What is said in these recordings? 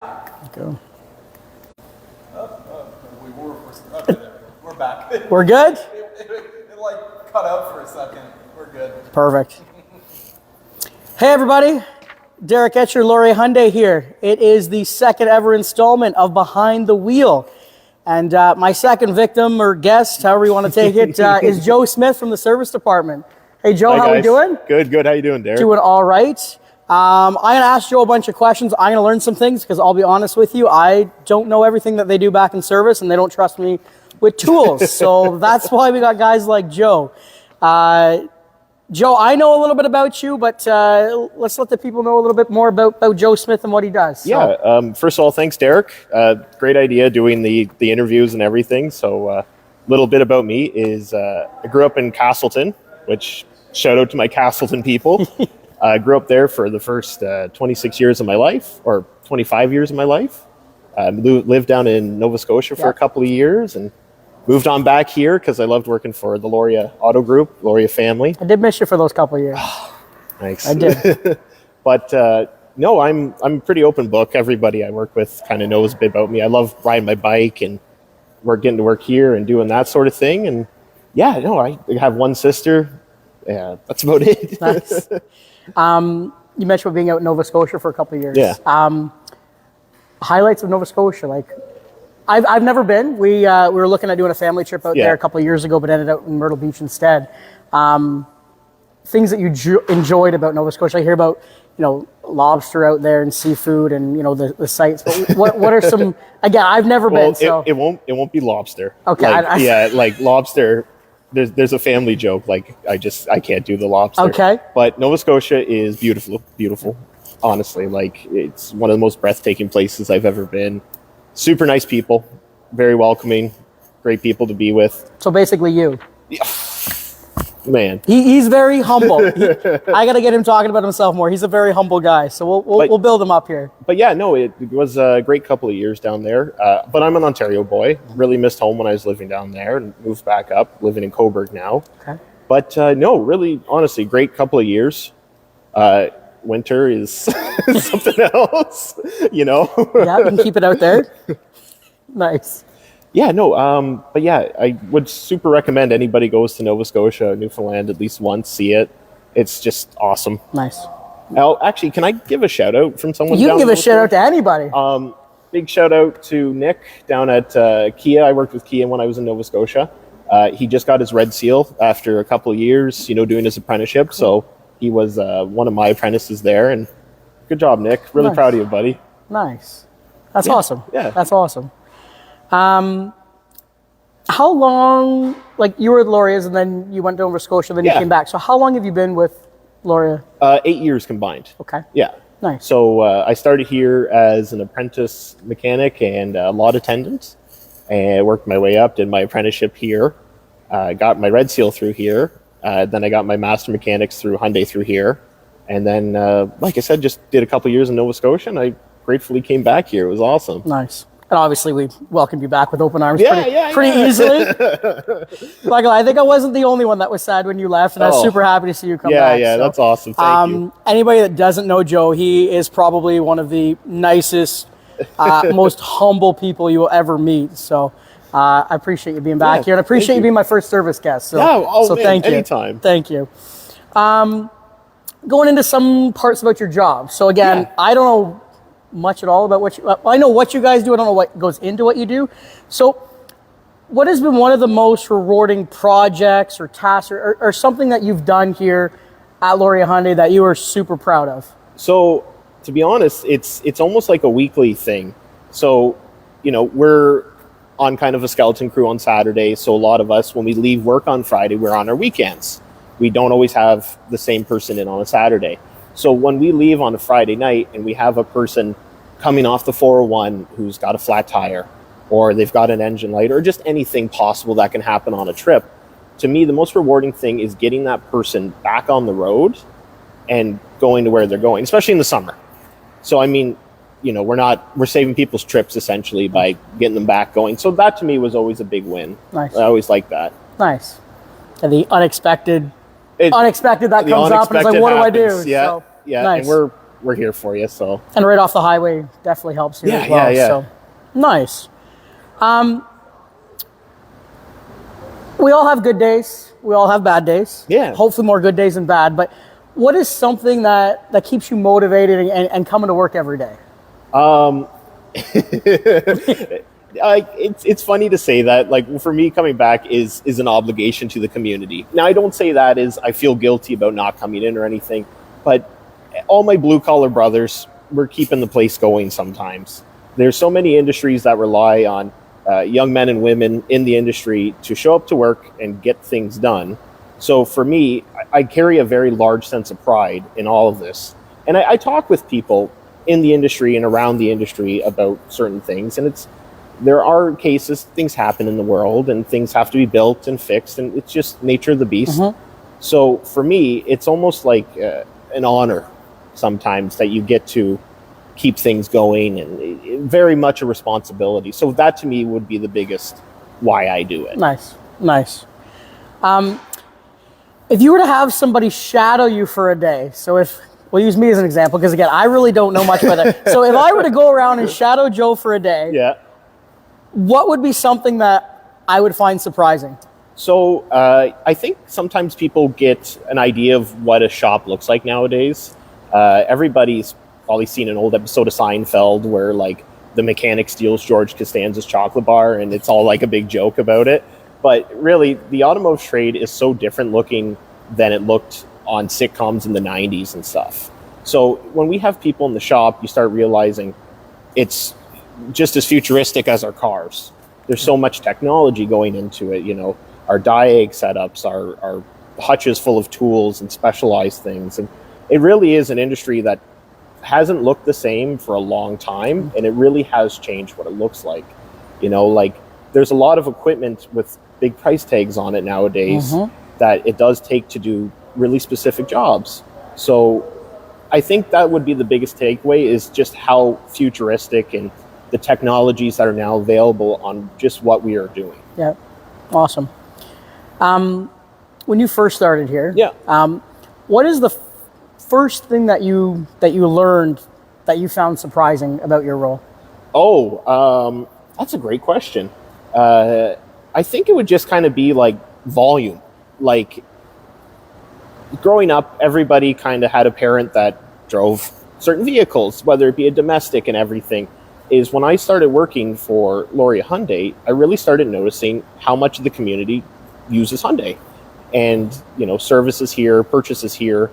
Go. We're back. We're good? It like cut out for a second. We're good. Perfect. Hey everybody, Derek Etcher, Laurier Hyundai here. It is the second ever installment of Behind the Wheel. And my second victim or guest, however you want to take it, is Joe Smith from the service department. Hey Joe, how we doing? Good. How you doing, Derek? Doing all right. I'm going to ask Joe a bunch of questions. I'm going to learn some things because I'll be honest with you, I don't know everything that they do back in service and they don't trust me with tools. So that's why we got guys like Joe. Joe, I know a little bit about you, but let's let the people know a little bit more about Joe Smith and what he does. So. Yeah, first of all, thanks, Derek. Great idea doing the interviews and everything. So a little bit about me is I grew up in Castleton, which shout out to my Castleton people. I grew up there for the first 26 years of my life, or 25 years of my life. Lived down in Nova Scotia for a couple of years and moved on back here because I loved working for the Laurier Auto Group, Laurier family. I did miss you for those couple of years. Thanks. I did. But no, I'm a pretty open book. Everybody I work with kind of knows a bit about me. I love riding my bike and getting to work here and doing that sort of thing. And yeah, no, I have one sister. Yeah, that's about it. Nice. You mentioned being out in Nova Scotia for a couple of years. Yeah. Highlights of Nova Scotia, like I've never been. We were looking at doing a family trip out there a couple of years ago, but ended up in Myrtle Beach instead. Things that you enjoyed about Nova Scotia. I hear about, lobster out there and seafood and, the sights. But what are some, again, I've never been. So it won't be lobster. Okay. Like lobster, there's a family joke. Like I can't do the lobster. Okay. But Nova Scotia is beautiful. Honestly, like it's one of the most breathtaking places I've ever been. Super nice people, very welcoming, great people to be with. So basically you. Yeah. Man. He's very humble. I got to get him talking about himself more. He's a very humble guy. So we'll build him up here. But yeah, no, it was a great couple of years down there. But I'm an Ontario boy. Really missed home when I was living down there and moved back up, living in Cobourg now. Okay. But no, really, honestly, great couple of years. Winter is something else, Yeah, we can keep it out there. Nice. Yeah, no, but yeah, I would super recommend anybody goes to Nova Scotia, Newfoundland at least once, see it. It's just awesome. Nice. Now, actually, can I give a shout out from someone? You can give a shout out to anybody. Big shout out to Nick down at Kia. I worked with Kia when I was in Nova Scotia. He just got his red seal after a couple of years, doing his apprenticeship. Cool. So he was one of my apprentices there, and good job, Nick. Really proud of you, buddy. Nice. That's awesome. Yeah. That's awesome. How long, like you were at Laurier's and then you went to Nova Scotia, then you came back. So how long have you been with Laurier? 8 years combined. Okay. Yeah. Nice. So I started here as an apprentice mechanic and lot attendant, and worked my way up, did my apprenticeship here, got my red seal through here. Then I got my master mechanics through Hyundai through here. And then, like I said, just did a couple years in Nova Scotia, and I gratefully came back here. It was awesome. Nice. And obviously we welcomed you back with open arms pretty easily. Like, I think I wasn't the only one that was sad when you left, and I was super happy to see you come back. Yeah, so, that's awesome. Thank you. Anybody that doesn't know Joe, he is probably one of the nicest, most humble people you will ever meet. So I appreciate you being back here, and I appreciate you being my first service guest. So, man, thank you. Anytime. Thank you. Going into some parts about your job. So again, I don't know much at all about what I know what you guys do. I don't know what goes into what you do. So what has been one of the most rewarding projects or tasks or something that you've done here at Laurier Hyundai that you are super proud of? So to be honest, it's almost like a weekly thing. So, we're on kind of a skeleton crew on Saturday. So a lot of us, when we leave work on Friday, we're on our weekends. We don't always have the same person in on a Saturday. So when we leave on a Friday night and we have a person coming off the 401 who's got a flat tire, or they've got an engine light, or just anything possible that can happen on a trip, to me, the most rewarding thing is getting that person back on the road and going to where they're going, especially in the summer. So, I mean, we're saving people's trips essentially by getting them back going. So that to me was always a big win. Nice. I always like that. Nice. And the unexpected that comes up, and it's like, what do I do? Yeah. So, Yeah, nice. and we're here for you. So And right off the highway definitely helps you Yeah, as well. yeah. So nice. We all have good days. We all have bad days. Yeah. Hopefully more good days than bad. But what is something that keeps you motivated and coming to work every day? It's funny to say that. Like, for me, coming back is an obligation to the community. Now, I don't say that as I feel guilty about not coming in or anything, but all my blue collar brothers, we're keeping the place going sometimes. There's so many industries that rely on young men and women in the industry to show up to work and get things done. So for me, I carry a very large sense of pride in all of this. And I talk with people in the industry and around the industry about certain things. And there are cases, things happen in the world and things have to be built and fixed. And it's just nature of the beast. Mm-hmm. So for me, it's almost like an honor sometimes that you get to keep things going, and very much a responsibility. So that to me would be the biggest why I do it. Nice. If you were to have somebody shadow you for a day, so we'll use me as an example, because again, I really don't know much about that. So if I were to go around and shadow Joe for a day, Yeah. what would be something that I would find surprising? So I think sometimes people get an idea of what a shop looks like nowadays. Everybody's probably seen an old episode of Seinfeld where like the mechanic steals George Costanza's chocolate bar and it's all like a big joke about it. But really, the automotive trade is so different looking than it looked on sitcoms in the 90s and stuff. So when we have people in the shop, you start realizing it's just as futuristic as our cars. There's so much technology going into it, you know, our diag setups, our hutches full of tools and specialized things. And it really is an industry that hasn't looked the same for a long time, and it really has changed what it looks like. You know, like there's a lot of equipment with big price tags on it nowadays that it does take to do really specific jobs. So I think that would be the biggest takeaway, is just how futuristic and the technologies that are now available on just what we are doing. Yeah, awesome. When you first started here, what is the first thing that you learned that you found surprising about your role? That's a great question. I think it would just kind of be like volume. Like growing up, everybody kind of had a parent that drove certain vehicles, whether it be a domestic and everything. Is when I started working for Loria Hyundai, I really started noticing how much of the community uses Hyundai, and you know, services here, purchases here.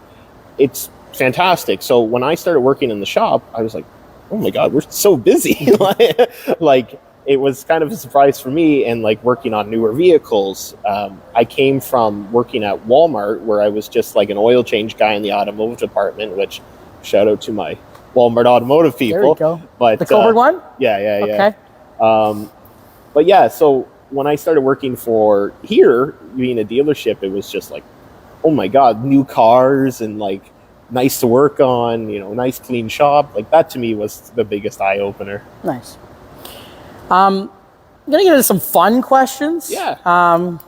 It's fantastic. So when I started working in the shop, I was like, oh my God, we're so busy. Like it was kind of a surprise for me. And like working on newer vehicles, I came from working at Walmart, where I was just like an oil change guy in the automotive department, which shout out to my Walmart automotive people. There you go. But the Coburg one? Yeah. Okay. But yeah, so when I started working for here, being a dealership, it was just like, oh my God, new cars and like nice to work on, you know, nice clean shop. Like that to me was the biggest eye opener. Nice. I'm gonna get into some fun questions. Yeah.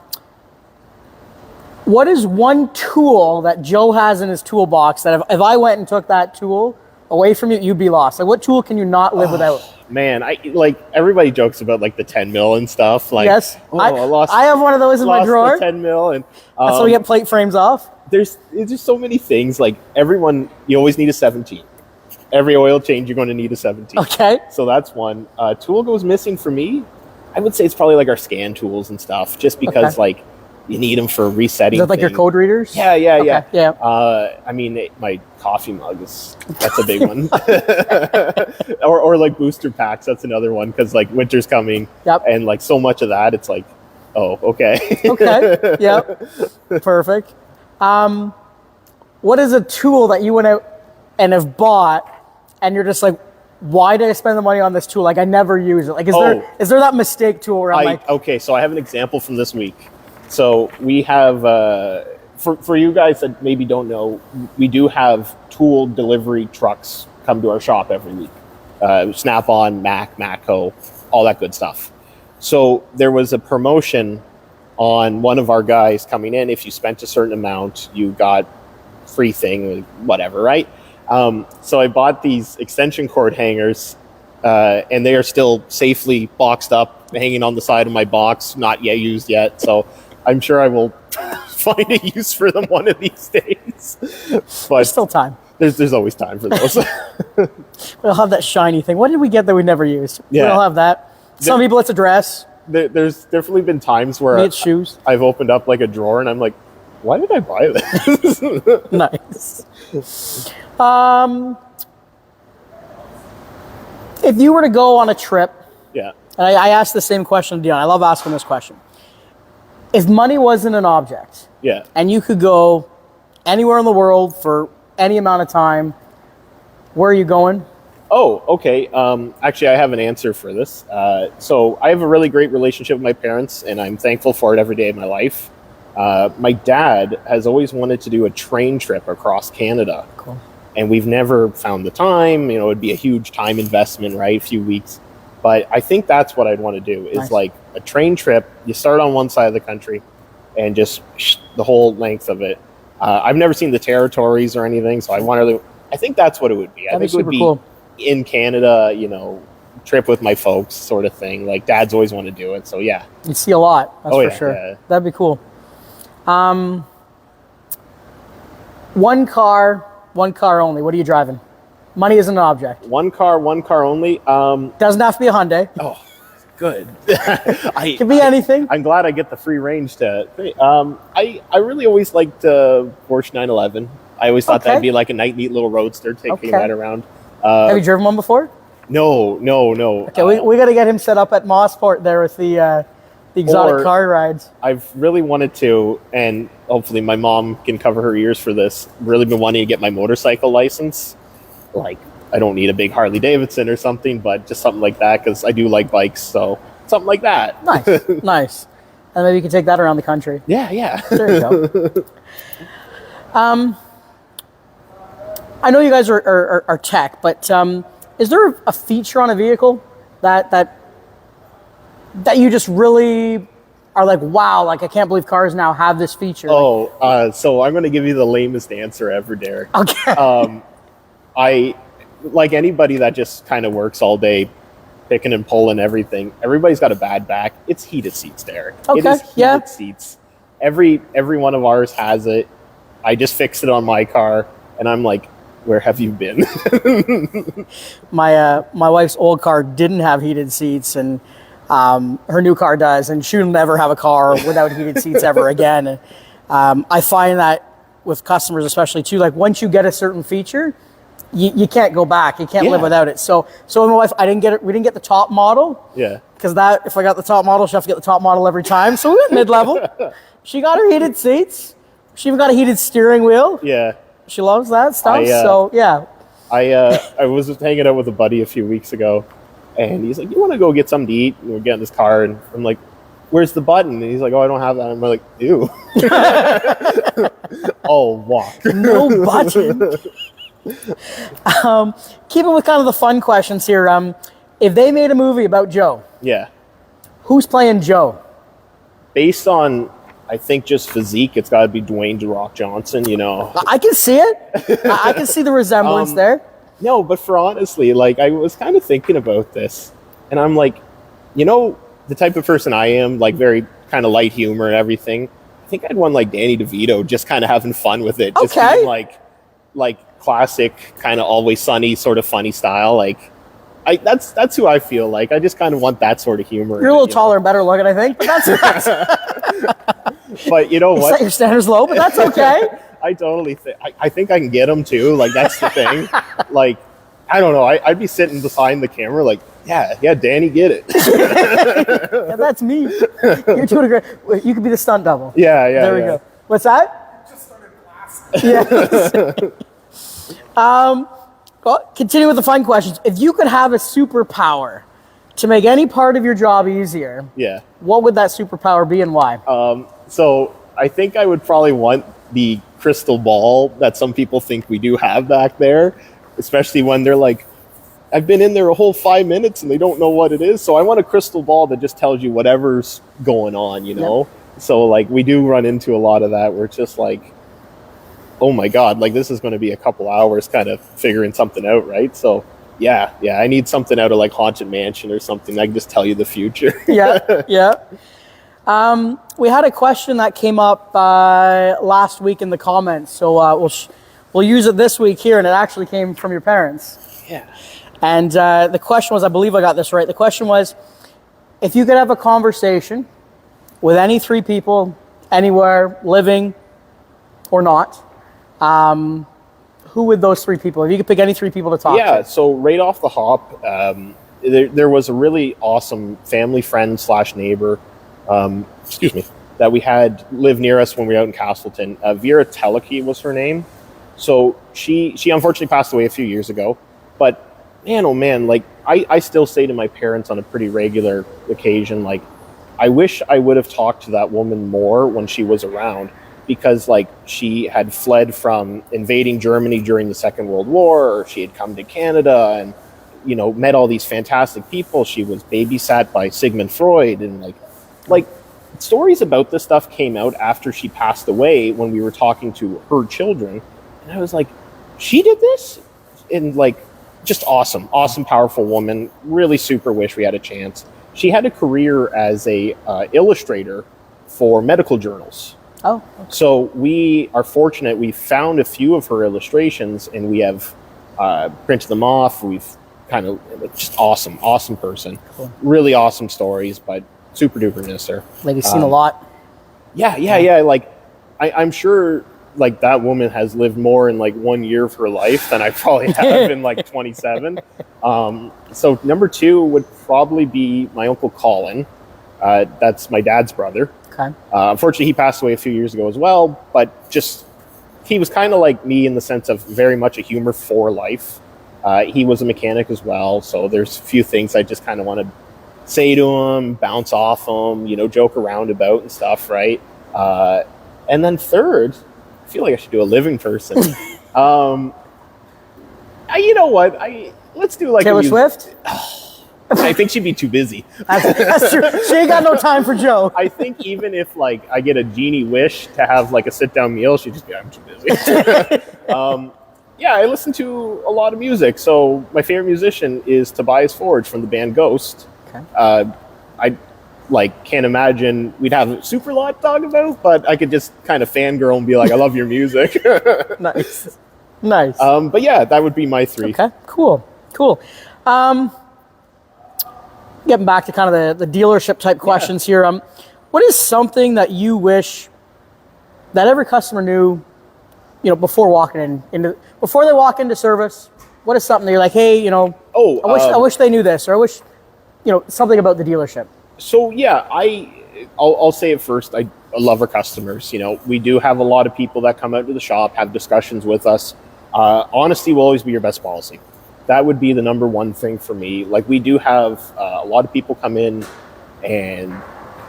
What is one tool that Joe has in his toolbox that if I went and took that tool away from you, you'd be lost? Like what tool can you not live without? Man, I like everybody jokes about like the 10 mil and stuff. Like, yes, I have one of those in my drawer. The 10 mil, and that's how we get plate frames off. There's just so many things. Like everyone, you always need a 17. Every oil change, you're going to need a 17. Okay. So that's one. Tool goes missing for me. I would say it's probably like our scan tools and stuff, just because like you need them for resetting. Is that like your code readers? Yeah. Yeah. I mean, my coffee mug that's a big one. or like booster packs. That's another one, because like winter's coming. Yep. And like so much of that, it's like, oh, okay. Okay. Yep. Perfect. What is a tool that you went out and have bought, and you're just like, why did I spend the money on this tool? Like I never use it. Like is there that mistake tool where I'm like, okay, so I have an example from this week. So we have, for you guys that maybe don't know, we do have tool delivery trucks come to our shop every week. Snap-on, Matco, all that good stuff. So there was a promotion on one of our guys coming in. If you spent a certain amount, you got free thing, whatever, right? So I bought these extension cord hangers, and they are still safely boxed up, hanging on the side of my box, not yet used yet. So I'm sure I will find a use for them one of these days. But There's still time. there's always time for those. We'll have that shiny thing. What did we get that we never used? Yeah. We'll have that. Some people it's a dress. There's definitely been times where Me it's shoes. I've opened up like a drawer and I'm like, why did I buy this? Nice. If you were to go on a trip, Yeah. and I asked the same question to Dion. I love asking this question. If money wasn't an object, Yeah. and you could go anywhere in the world for any amount of time, where are you going? Oh, okay. Actually, I have an answer for this. So I have a really great relationship with my parents, and I'm thankful for it every day of my life. My dad has always wanted to do a train trip across Canada. Cool. And we've never found the time. You know, it'd be a huge time investment, right? A few weeks. But I think that's what I'd want to do is Nice. like a train trip. You start on one side of the country and just the whole length of it. I've never seen the territories or anything, so I think that's what it would be. I That'd think be it would super be cool. in Canada, you know, trip with my folks sort of thing. Like dads always want to do it. So yeah. You'd see a lot, that's Oh, for yeah, sure. yeah. That'd be cool. One car only. What are you driving? Money isn't an object. One car only. Doesn't have to be a Hyundai. Oh, good. Could be anything. I'm glad I get the free range to. I really always liked Porsche 911. I always thought Okay. that'd be like a neat little roadster taking Okay. right around. Have you driven one before? No. Okay, we got to get him set up at Mossport there with the exotic Or- car rides. I've really wanted to, and hopefully my mom can cover her ears for this. Really been wanting to get my motorcycle license. Like, I don't need a big Harley Davidson or something, but just something like that because I do like bikes. So something like that. Nice, nice. And maybe you can take that around the country. Yeah. There you go. I know you guys are tech, but is there a feature on a vehicle that you just really are like, wow, like I can't believe cars now have this feature? So I'm going to give you the lamest answer ever, Derek. Okay. I like anybody that just kind of works all day picking and pulling everything. Everybody's got a bad back. It's heated seats, Derek. It Okay, is heated yeah. seats. Every one of ours has it. I just fixed it on my car, and I'm like, where have you been? My wife's old car didn't have heated seats, and her new car does, and she'll never have a car without heated seats ever again. And, I find that with customers, especially too, like once you get a certain feature, you can't go back. You can't live Yeah. without it. So my wife, we didn't get the top model. Yeah. Because if I got the top model, she'll have to get the top model every time. So we went mid-level. She got her heated seats. She even got a heated steering wheel. Yeah. She loves that stuff. I, yeah. I was just hanging out with a buddy a few weeks ago, and he's like, "You want to go get something to eat?" And we're getting his car, and I'm like, "Where's the button?" And he's like, "Oh, I don't have that." I'm like, "Ew." Oh, walk. No button. Keeping with kind of the fun questions here. If they made a movie about Joe, Yeah. who's playing Joe? Based on, I think, just physique, it's got to be Dwayne "The Rock" Johnson. You know. I can see it. I can see the resemblance there. No, but for honestly, like I was kind of thinking about this, and I'm like, you know, the type of person I am, like very kind of light humor and everything. I think I'd want like Danny DeVito, just kind of having fun with it, just Okay. being like classic, kind of Always Sunny sort of funny style. Like, that's who I feel like. I just kind of want that sort of humor. You're a little taller and better looking, I think, but that's But you know set what? your standards low, but that's okay. I totally think I think I can get him too. Like that's the thing. Like I don't know. I'd be sitting behind the camera like, yeah, Danny, get it. Yeah, that's me. You're doing a great. You could be the stunt double. Yeah. There we go. What's that? Just started blasting. Yeah. Well, continue with the fun questions. If you could have a superpower to make any part of your job easier, Yeah. what would that superpower be and why? So I think I would probably want the crystal ball that some people think we do have back there, especially when they're like, I've been in there a whole 5 minutes and they don't know what it is. So I want a crystal ball that just tells you whatever's going on, you know? So like we do run into a lot of that where it's just like, oh my God, like this is going to be a couple hours kind of figuring something out, right? So yeah, I need something out of like Haunted Mansion or something. I can just tell you the future. Yeah. We had a question that came up last week in the comments, so we'll use it this week here, and it actually came from your parents. Yeah. And the question was, I believe I got this right. The question was, if you could have a conversation with any three people, anywhere, living or not, who would those three people? If you could pick any three people to talk to. Yeah. So right off the hop, there was a really awesome family friend / neighbor, that we had live near us when we were out in Castleton. Vera Teleke was her name. So she unfortunately passed away a few years ago, but man, oh man, like I still say to my parents on a pretty regular occasion, like, I wish I would have talked to that woman more when she was around, because like she had fled from invading Germany during the Second World War, or she had come to Canada and, you know, met all these fantastic people. She was babysat by Sigmund Freud, and like stories about this stuff came out after she passed away when we were talking to her children. And I was like, she did this? And like, just awesome, powerful woman. Really super wish we had a chance. She had a career as a illustrator for medical journals. Oh. Okay. So we are fortunate. We found a few of her illustrations, and we have printed them off. We've kind of just awesome person. Cool. Really awesome stories, but super duper miss her. Like you've seen a lot. Yeah. Like I'm sure like that woman has lived more in like 1 year of her life than I probably have in like 27. So number 2 would probably be my Uncle Colin. That's my dad's brother. Okay. Unfortunately, he passed away a few years ago as well, but just, he was kind of like me in the sense of very much a humor for life. He was a mechanic as well, so there's a few things I just kind of want to say to him, bounce off him, you know, joke around about and stuff, right? And then third, I feel like I should do a living person. You know what? Let's do like Taylor Swift? I think she'd be too busy. That's true. She ain't got no time for Joe. I think even if like I get a genie wish to have like a sit down meal, she'd just be, I'm too busy. Yeah, I listen to a lot of music. So my favorite musician is Tobias Forge from the band Ghost. Okay. I like can't imagine we'd have a super lot to talk about, but I could just kind of fangirl and be like, I love your music. Nice. But yeah, that would be my 3. Okay, cool. Getting back to kind of the dealership type questions here. What is something that you wish that every customer knew, you know, before walking before they walk into service? What is something that you're like, hey, you know, I wish they knew this, or I wish, you know, something about the dealership? So yeah, I'll say it first. I love our customers. You know, we do have a lot of people that come out to the shop, have discussions with us. Honesty will always be your best policy. That would be the number one thing for me. Like, we do have a lot of people come in and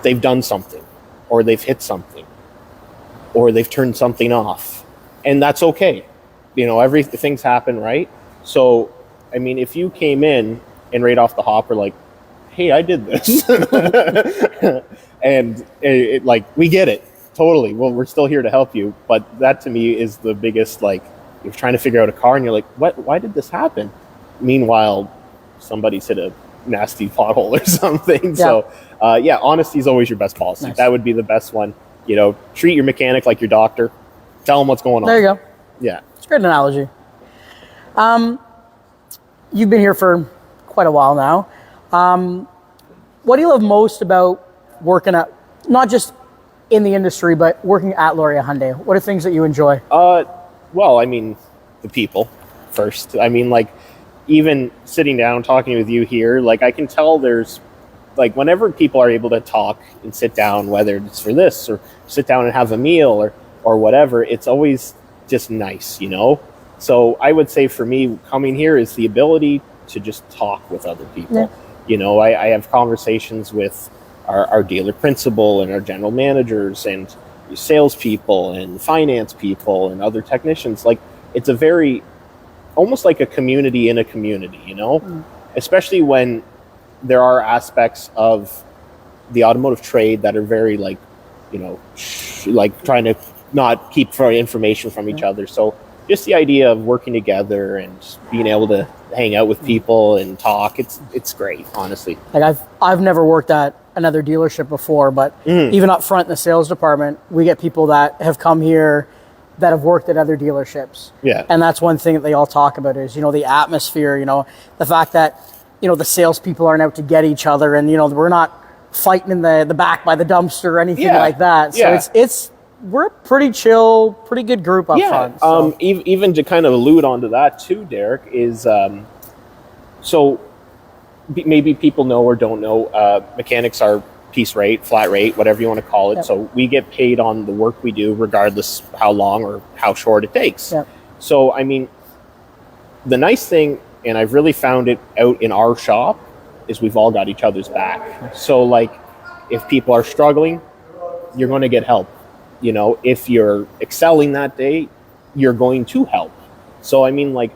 they've done something, or they've hit something, or they've turned something off, and that's okay. You know, things happen, right? So, I mean, if you came in and right off the hop are like, hey, I did this. And it like, we get it. Totally. Well, we're still here to help you. But that to me is the biggest, like, you're trying to figure out a car and you're like, why did this happen? Meanwhile, somebody's hit a nasty pothole or something. Yeah. So, honesty is always your best policy. Nice. That would be the best one. You know, treat your mechanic like your doctor. Tell them what's going on. There you go. Yeah. It's a great analogy. You've been here for quite a while now. What do you love most about working at, not just in the industry, but working at Lauria Hyundai? What are things that you enjoy? Well, I mean, the people first. I mean, like, even sitting down talking with you here, like, I can tell there's, like, whenever people are able to talk and sit down, whether it's for this or sit down and have a meal or whatever, it's always just nice, you know? So I would say for me, coming here is the ability to just talk with other people. Yeah. You know, I have conversations with our dealer principal and our general managers and salespeople and finance people and other technicians. Like, it's a very, almost like a community in a community, you know? Especially when there are aspects of the automotive trade that are very, like, you know, like trying to not keep for information from each other. So just the idea of working together and just being able to hang out with people and talk, it's great, honestly. Like I've never worked at another dealership before, but even up front in the sales department, we get people that have come here that have worked at other dealerships. Yeah. And that's one thing that they all talk about is, you know, the atmosphere, you know, the fact that, you know, the salespeople aren't out to get each other, and, you know, we're not fighting in the back by the dumpster or anything like that. So it's we're a pretty chill, pretty good group up front. So. Even to kind of allude onto that too, Derek, is so maybe people know or don't know, mechanics are piece rate, flat rate, whatever you want to call it. Yep. So we get paid on the work we do, regardless how long or how short it takes. Yep. So, I mean, the nice thing, and I've really found it out in our shop, is we've all got each other's back. So, like, if people are struggling, you're going to get help. You know, if you're excelling that day, you're going to help. So, I mean, like,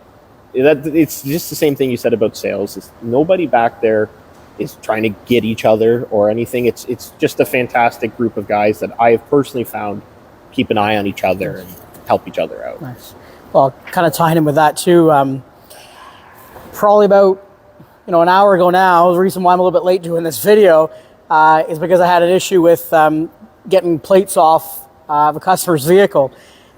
it's just the same thing you said about sales. It's nobody back there is trying to get each other or anything. It's just a fantastic group of guys that I have personally found keep an eye on each other and help each other out. Nice. Well, kind of tying in with that too, probably about, you know, an hour ago now, the reason why I'm a little bit late doing this video is because I had an issue with getting plates off of a customer's vehicle.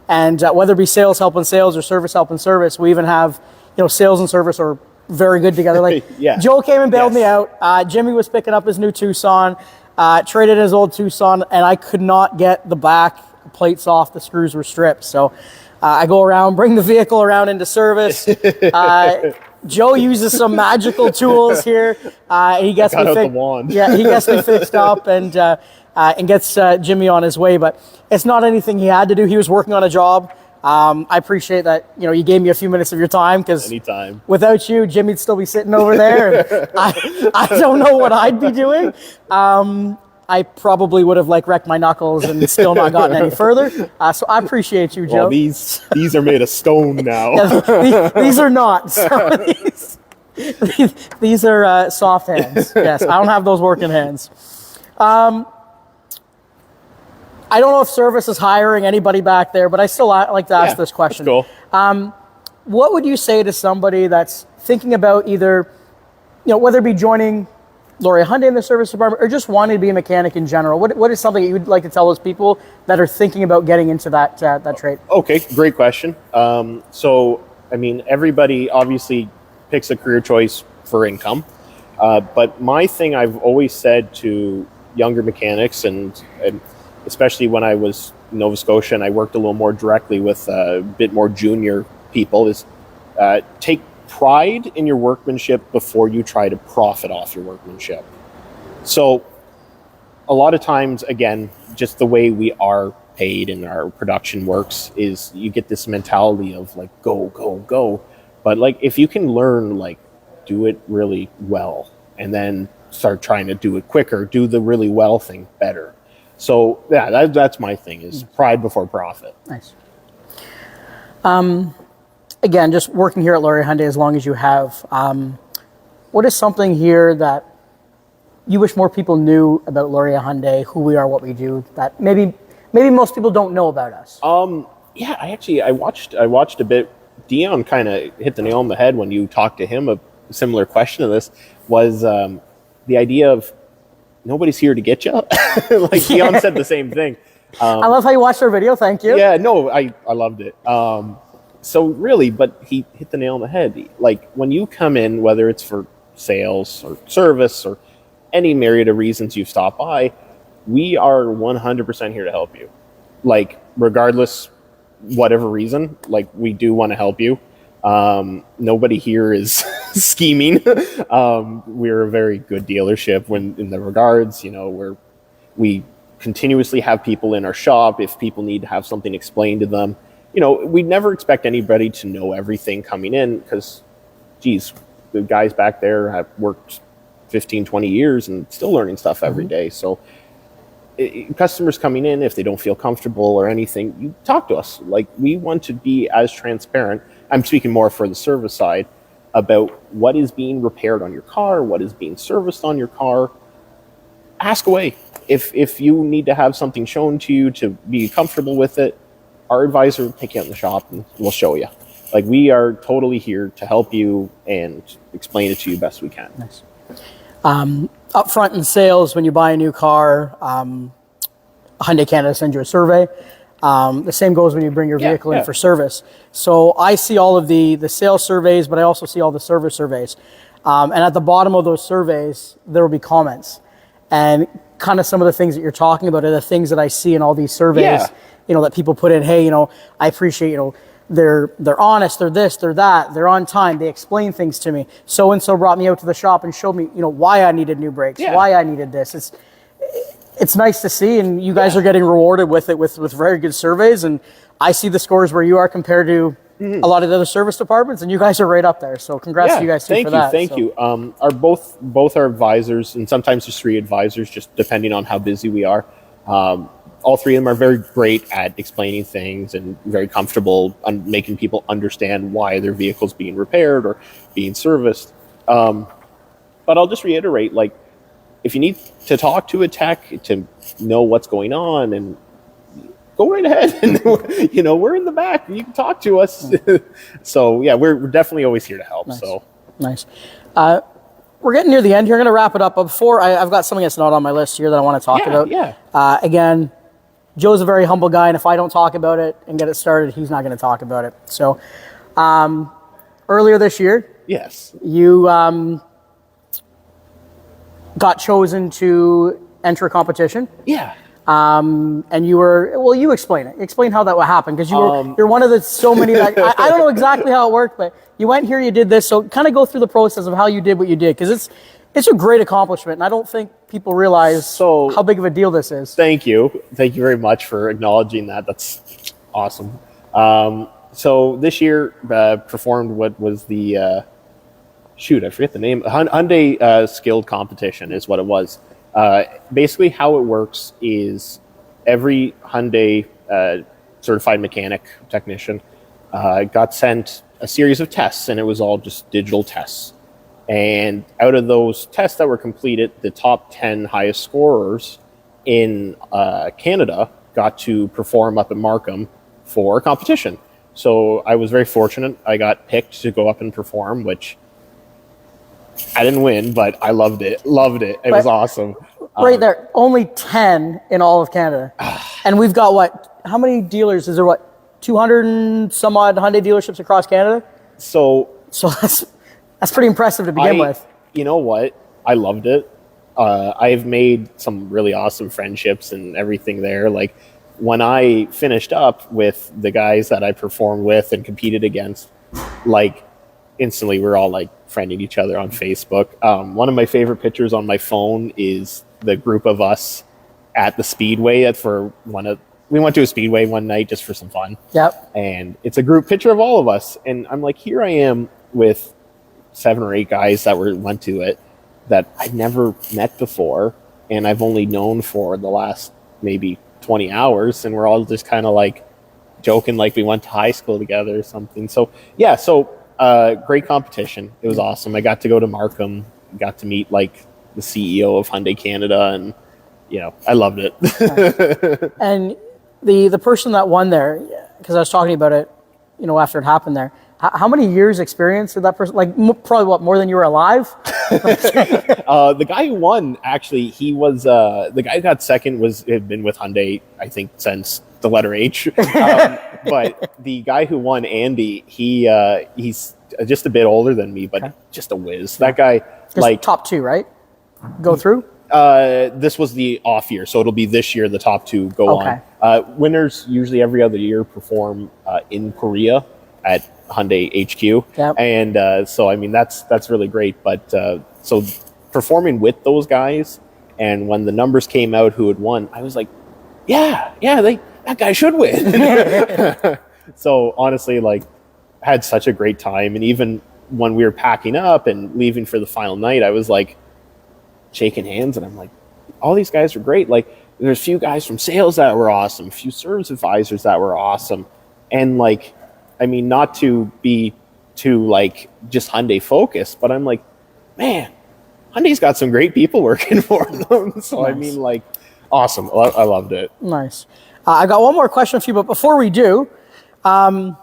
And whether it be sales helping sales or service helping service, we even have, you know, sales and service are very good together. Like Joe came and bailed me out. Jimmy was picking up his new Tucson, traded his old Tucson, and I could not get the back plates off. The screws were stripped. So I go around, bring the vehicle around into service. Joe uses some magical tools here. He gets me the wand. he gets me fixed up and gets Jimmy on his way. But it's not anything he had to do. He was working on a job. I appreciate that, you know, you gave me a few minutes of your time, because anytime. Without you, Jimmy'd still be sitting over there. And I don't know what I'd be doing. I probably would have wrecked my knuckles and still not gotten any further. So I appreciate you, Joe. Well, these are made of stone now. These are not. So these are soft hands. Yes, I don't have those working hands. I don't know if service is hiring anybody back there, but I still like to ask this question. That's cool. What would you say to somebody that's thinking about either, you know, whether it be joining Laurier Hyundai in the service department or just wanting to be a mechanic in general? What is something that you would like to tell those people that are thinking about getting into that trade? Okay, great question. So, I mean, everybody obviously picks a career choice for income. But my thing I've always said to younger mechanics, and especially when I was in Nova Scotia and I worked a little more directly with a bit more junior people, is take pride in your workmanship before you try to profit off your workmanship. So a lot of times, again, just the way we are paid and our production works is you get this mentality of like, go, go, go. But like, if you can learn, like, do it really well and then start trying to do it quicker, do the really well thing better. So yeah, that's my thing, is pride before profit. Nice. Again, just working here at Laurier Hyundai as long as you have, what is something here that you wish more people knew about Laurier Hyundai, who we are, what we do, that maybe most people don't know about us? Yeah, I watched a bit. Dion kind of hit the nail on the head when you talked to him. A similar question to this was the idea of nobody's here to get you. Like Dion said the same thing. I love how you watched our video. Thank you. Yeah, no, I loved it. So really, but he hit the nail on the head. Like when you come in, whether it's for sales or service or any myriad of reasons you've stopped by, we are 100% here to help you. Like regardless, whatever reason, like we do want to help you. Nobody here is scheming. We're a very good dealership in the regards, you know, we continuously have people in our shop. If people need to have something explained to them, you know, we never expect anybody to know everything coming in, because geez, the guys back there have worked 15, 20 years and still learning stuff every day. So customers coming in, if they don't feel comfortable or anything, you talk to us. Like, we want to be as transparent. I'm speaking more for the service side about what is being repaired on your car, what is being serviced on your car. Ask away. If you need to have something shown to you to be comfortable with it, our advisor will take you out in the shop and we'll show you. Like, we are totally here to help you and explain it to you best we can. Nice. Up front in sales, when you buy a new car, Hyundai Canada sends you a survey. The same goes when you bring your vehicle in for service. So I see all of the sales surveys, but I also see all the service surveys. And at the bottom of those surveys, there will be comments. And kind of some of the things that you're talking about are the things that I see in all these surveys, that people put in, hey, I appreciate, they're honest, they're this, they're that, they're on time, they explain things to me. So-and-so brought me out to the shop and showed me, why I needed new brakes, why I needed this. It's nice to see, and you guys are getting rewarded with it with very good surveys. And I see the scores where you are compared to a lot of the other service departments, and you guys are right up there. So congrats to you guys too for that. Thank you. Our both our advisors, and sometimes there's 3 advisors, just depending on how busy we are. All 3 of them are very great at explaining things and very comfortable on making people understand why their vehicle's being repaired or being serviced. But I'll just reiterate, like, if you need to talk to a tech to know what's going on, and go right ahead. And we're in the back. You can talk to us. So yeah, we're definitely always here to help. Nice. So nice. We're getting near the end here. I'm going to wrap it up. But before, I've got something that's not on my list here that I want to talk about. Yeah. Again, Joe's a very humble guy, and if I don't talk about it and get it started, he's not going to talk about it. So earlier this year, yes, you got chosen to enter a competition. Yeah. And you explain it. Explain how that would happen, because you're one of the so many that I don't know exactly how it worked, but you went here, you did this. So kind of go through the process of how you did what you did, because it's a great accomplishment, and I don't think people realize how big of a deal this is. Thank you very much for acknowledging that. That's awesome. So this year performed what was the I forget the name. Hyundai Skilled Competition is what it was. Basically, how it works is every Hyundai certified mechanic technician got sent a series of tests, and it was all just digital tests. And out of those tests that were completed, the top 10 highest scorers in Canada got to perform up at Markham for a competition. So I was very fortunate. I got picked to go up and perform, which I didn't win, but I loved it. It was awesome. Right there, only 10 in all of Canada. And we've got how many dealers? Is there 200 and some odd Hyundai dealerships across Canada? So that's pretty impressive to begin with. You know what? I loved it. I've made some really awesome friendships and everything there. Like, when I finished up with the guys that I performed with and competed against, like, instantly we're all friending each other on Facebook. One of my favorite pictures on my phone is the group of us at the Speedway. We went to a Speedway one night just for some fun. Yep. And it's a group picture of all of us. And I'm like, here I am with 7 or 8 guys that went to it that I'd never met before, and I've only known for the last maybe 20 hours, and we're all just kind of joking like we went to high school together or something. So yeah, great competition. It was awesome. I got to go to Markham, got to meet the CEO of Hyundai Canada, and I loved it. And the person that won there, because I was talking about it, after it happened there, how many years experience did that person, probably more than you were alive? The guy who won, actually, he was, the guy who got second had been with Hyundai, I think, since the letter H. But the guy who won, Andy, he's just a bit older than me, but just a whiz. That guy, top 2, right? Go through? This was the off year, so it'll be this year the top 2 go on. Winners usually every other year perform in Korea at Hyundai HQ. Yep. And so I mean that's really great. But so performing with those guys, and when the numbers came out who had won, I was like, that guy should win. So honestly, had such a great time. And even when we were packing up and leaving for the final night, I was shaking hands, and I'm like, all these guys are great. There's a few guys from sales that were awesome, a few service advisors that were awesome. And I mean, not to be too just Hyundai focused, but I'm like, man, Hyundai's got some great people working for them. So nice. I mean, awesome. I loved it. Nice. I got one more question for you, but before we do, Santa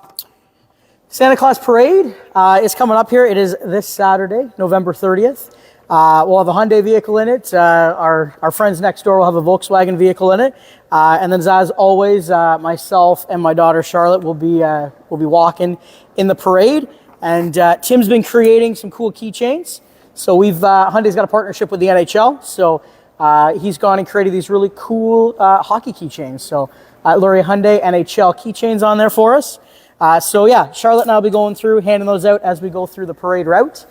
Claus Parade is coming up here. It is this Saturday, November 30th. We'll have a Hyundai vehicle in it. Our friends next door will have a Volkswagen vehicle in it. And then, as always, myself and my daughter Charlotte will be walking in the parade. And Tim's been creating some cool keychains. So Hyundai's got a partnership with the NHL. So he's gone and created these really cool hockey keychains. So Lurie Hyundai NHL keychains on there for us. So yeah, Charlotte and I will be going through, handing those out as we go through the parade route.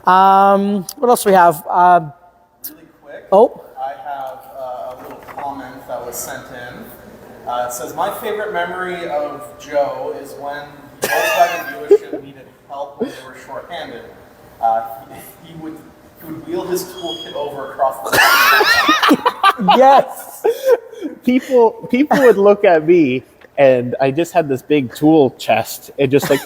What else do we have? Really quick. Oh. I have a little comment that was sent in. It says, my favorite memory of Joe is when the Volkswagen dealership needed help when they were short-handed. He would wheel his toolkit over across the Yes. People would look at me, and I just had this big tool chest, and just like,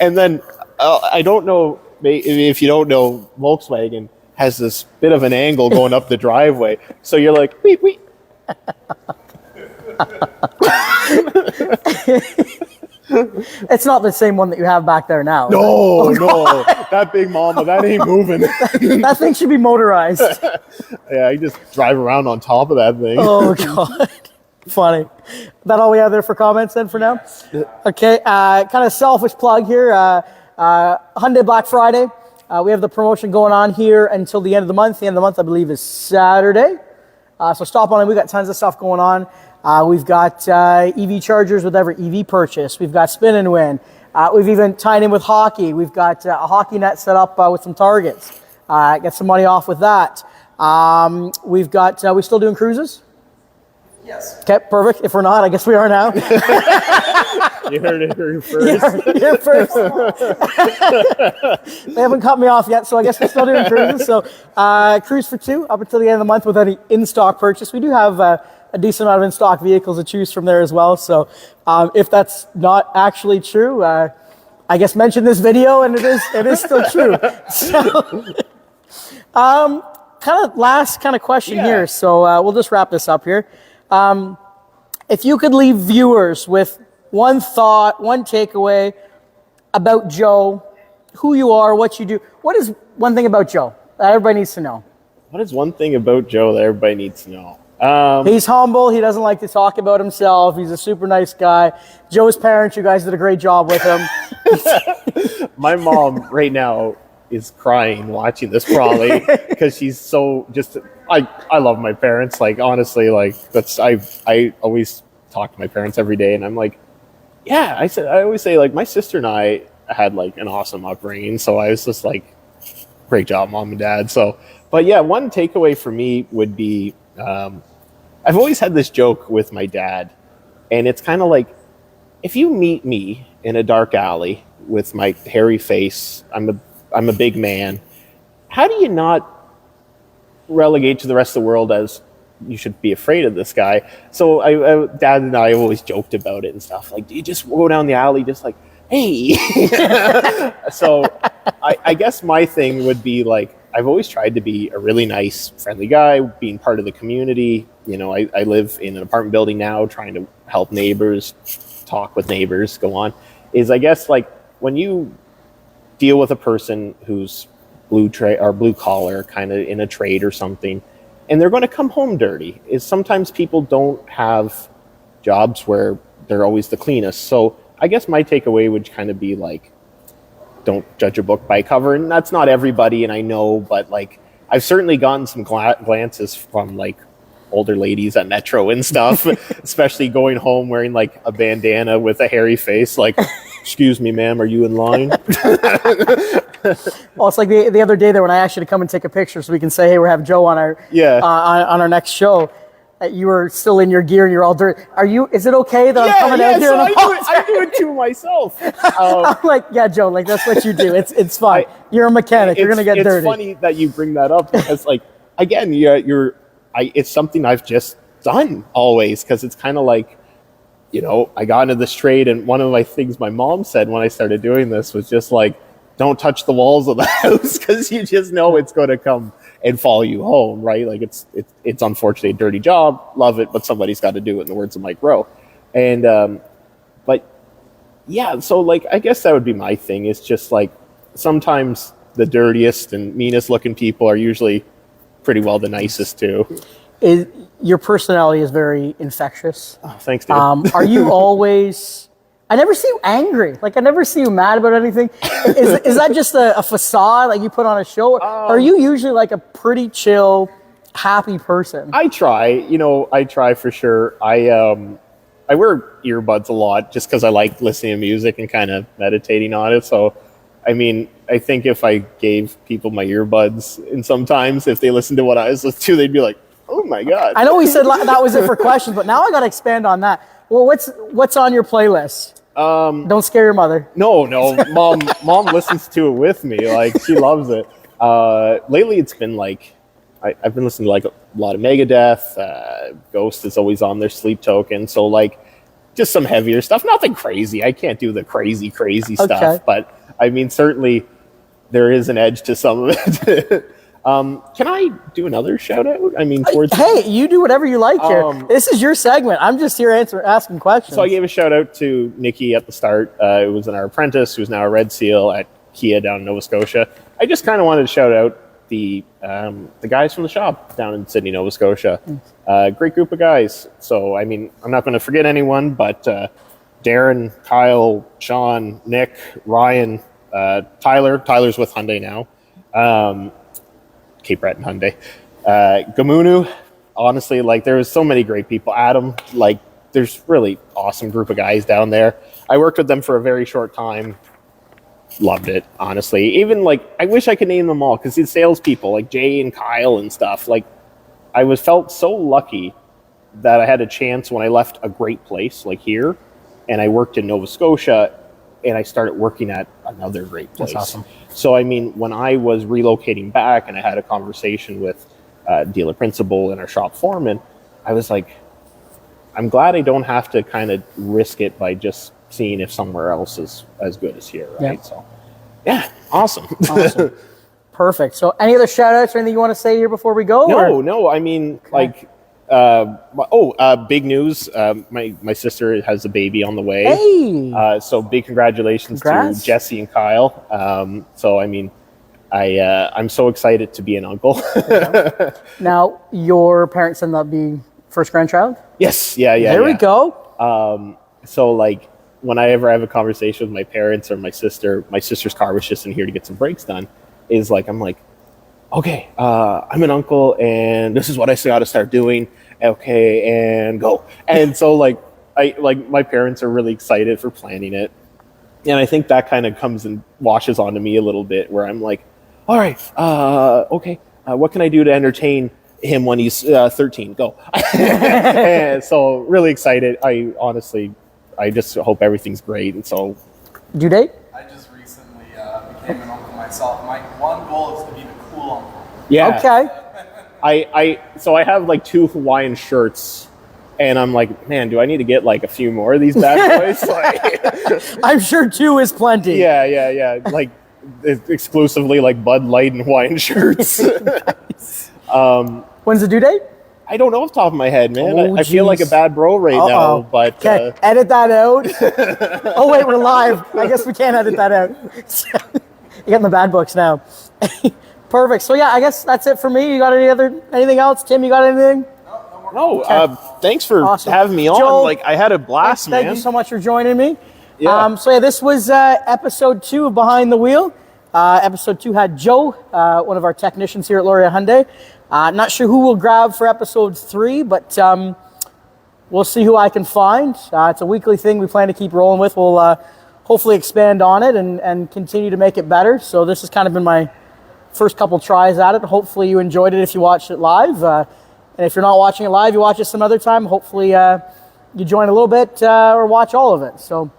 and then I don't know if you don't know, Volkswagen has this bit of an angle going up the driveway, so you're like, wait. It's not the same one that you have back there now. No, that big mama, that ain't moving. That thing should be motorized. Yeah, I just drive around on top of that thing. Oh, God. Funny. That all we have there for comments then for now? Okay, kind of selfish plug here. Hyundai Black Friday. We have the promotion going on here until the end of the month. The end of the month, I believe, is Saturday. So stop on in. We've got tons of stuff going on. We've got EV chargers with every EV purchase. We've got spin and win. We've even tied in with hockey. We've got a hockey net set up with some targets. Get some money off with that. We've got, we still doing cruises? Yes. Okay, perfect. If we're not, I guess we are now. You heard it here first. You're first. They haven't cut me off yet, so I guess we're still doing cruises. So cruise for two up until the end of the month with any in-stock purchase. We do have a decent amount of in-stock vehicles to choose from there as well. So if that's not actually true, I guess mention this video and it is still true. So kind of last kind of question here. So we'll just wrap this up here. If you could leave viewers with one thought, one takeaway about Joe, who you are, what you do, what is one thing about Joe that everybody needs to know? What is one thing about Joe that everybody needs to know? He's humble. He doesn't like to talk about himself. He's a super nice guy. Joe's parents, you guys did a great job with him. My mom right now is crying watching this probably because she's so just. I love my parents. Like honestly, like that's I always talk to my parents every day, and I'm like, yeah. I always say like my sister and I had like an awesome upbringing, so I was just like, great job, mom and dad. So, but yeah, one takeaway for me would be. I've always had this joke with my dad, and it's kind of like, if you meet me in a dark alley with my hairy face, I'm a big man, how do you not relegate to the rest of the world as you should be afraid of this guy? So Dad and I always joked about it and stuff. Like, do you just go down the alley just like, hey? So I guess my thing would be like, I've always tried to be a really nice, friendly guy, being part of the community. You know, I live in an apartment building now, trying to help neighbors, talk with neighbors, go on. Is I guess like when you deal with a person who's blue collar, kind of in a trade or something, and they're going to come home dirty, is sometimes people don't have jobs where they're always the cleanest. So I guess my takeaway would kind of be like, don't judge a book by cover. And that's not everybody, and I know, but like I've certainly gotten some glances from like older ladies at Metro and stuff, especially going home wearing like a bandana with a hairy face, like, excuse me, ma'am, are you in line? Well, it's like the other day there when I asked you to come and take a picture so we can say, hey, we're having Joe on our on our next show. You were still in your gear and you're all dirty. Is it okay that I'm coming out here? So I do it to myself. I'm like, yeah, Joe, like that's what you do. It's fine. You're a mechanic. You're gonna get dirty. It's funny that you bring that up because, like, again, it's something I've just done always because it's kind of like, you know, I got into this trade, and one of my things my mom said when I started doing this was just like, don't touch the walls of the house because you just know it's going to come. and follow you home, right? Like it's unfortunately a dirty job, love it, but somebody's got to do it, in the words of Mike Rowe. And but yeah, so like I guess that would be my thing. It's just like sometimes the dirtiest and meanest looking people are usually pretty well the nicest too. Your personality is very infectious. Oh, thanks, dude. Are you always? I never see you angry. Like I never see you mad about anything. Is that just a facade? Like you put on a show? Or are you usually like a pretty chill, happy person? I try. I try for sure. I wear earbuds a lot just because I like listening to music and kind of meditating on it. So, I mean, I think if I gave people my earbuds, and sometimes if they listened to what I was listening to, they'd be like, "Oh my god!" I know we said that was it for questions, but now I got to expand on that. Well, what's on your playlist? Don't scare your mother. No, mom listens to it with me. Like she loves it. Lately, it's been like I've been listening to like a lot of Megadeth. Ghost is always on their Sleep Token. So like just some heavier stuff. Nothing crazy. I can't do the crazy stuff. But I mean, certainly there is an edge to some of it. Can I do another shout out? I mean, hey, you do whatever you like here. This is your segment. I'm just here asking questions. So I gave a shout out to Nikki at the start. It was our apprentice, who's now a Red Seal at Kia down in Nova Scotia. I just kind of wanted to shout out the guys from the shop down in Sydney, Nova Scotia. Great group of guys. So I mean, I'm not going to forget anyone, but Darren, Kyle, Sean, Nick, Ryan, Tyler. Tyler's with Hyundai now. Cape Breton Hyundai. Gamunu, honestly, like there was so many great people. Adam, like there's really awesome group of guys down there. I worked with them for a very short time. Loved it, honestly. Even like I wish I could name them all because these salespeople like Jay and Kyle and stuff. Like I felt so lucky that I had a chance when I left a great place like here, and I worked in Nova Scotia, and I started working at another great place. That's awesome. So, I mean, when I was relocating back and I had a conversation with dealer principal and our shop foreman, I was like, I'm glad I don't have to kind of risk it by just seeing if somewhere else is as good as here, right? Yeah. So, yeah, awesome. Awesome. Perfect. So, any other shout outs or anything you want to say here before we go? No. I mean, like, big news. My sister has a baby on the way. Hey! So big congratulations to Jesse and Kyle. So, I mean, I'm so excited to be an uncle. Now, your parents end up being first grandchild? Yes. Yeah. There we go. So, like, when I ever have a conversation with my parents or my sister's car was just in here to get some brakes done, is like, I'm like, okay, I'm an uncle, and this is what I got to start doing. Okay, and go. And so, like, my parents are really excited for planning it, and I think that kind of comes and washes onto me a little bit, where I'm like, all right, okay, what can I do to entertain him when he's 13? Go. And so, really excited. I just hope everything's great, and so. Due date? I just recently became an uncle myself. My one goal is to be the cool uncle. Yeah. Okay. So I have like 2 Hawaiian shirts, and I'm like, man, do I need to get like a few more of these bad boys? Like, I'm sure 2 is plenty. Yeah. Like exclusively like Bud Light and Hawaiian shirts. Nice. When's the due date? I don't know off the top of my head, man. Oh, I feel like a bad bro right now, but okay, edit that out. Oh wait, we're live. I guess we can't edit that out. You're getting the bad books now. Perfect. So yeah, I guess that's it for me. You got anything else? Tim, you got anything? No. Thanks for having me on. Joel, like I had a blast, man. Thank you so much for joining me. Yeah. So yeah, this was episode 2 of Behind the Wheel. Episode 2 had Joe, one of our technicians here at Laurier Hyundai. Not sure who we'll grab for episode 3, but we'll see who I can find. It's a weekly thing we plan to keep rolling with. We'll hopefully expand on it and continue to make it better. So this has kind of been my first couple tries at it. Hopefully you enjoyed it if you watched it live. And if you're not watching it live, you watch it some other time. Hopefully you join a little bit or watch all of it. So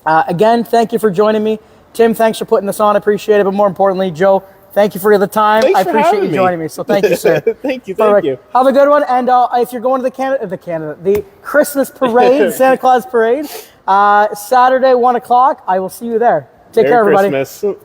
again, thank you for joining me. Tim, thanks for putting this on. I appreciate it. But more importantly, Joe, thank you for the time. Thanks I appreciate you joining me. So thank you, sir. Thank you. Have a good one. And if you're going to the Christmas parade, Santa Claus parade, Saturday, 1 o'clock, I will see you there. Take care, everybody. Merry Christmas.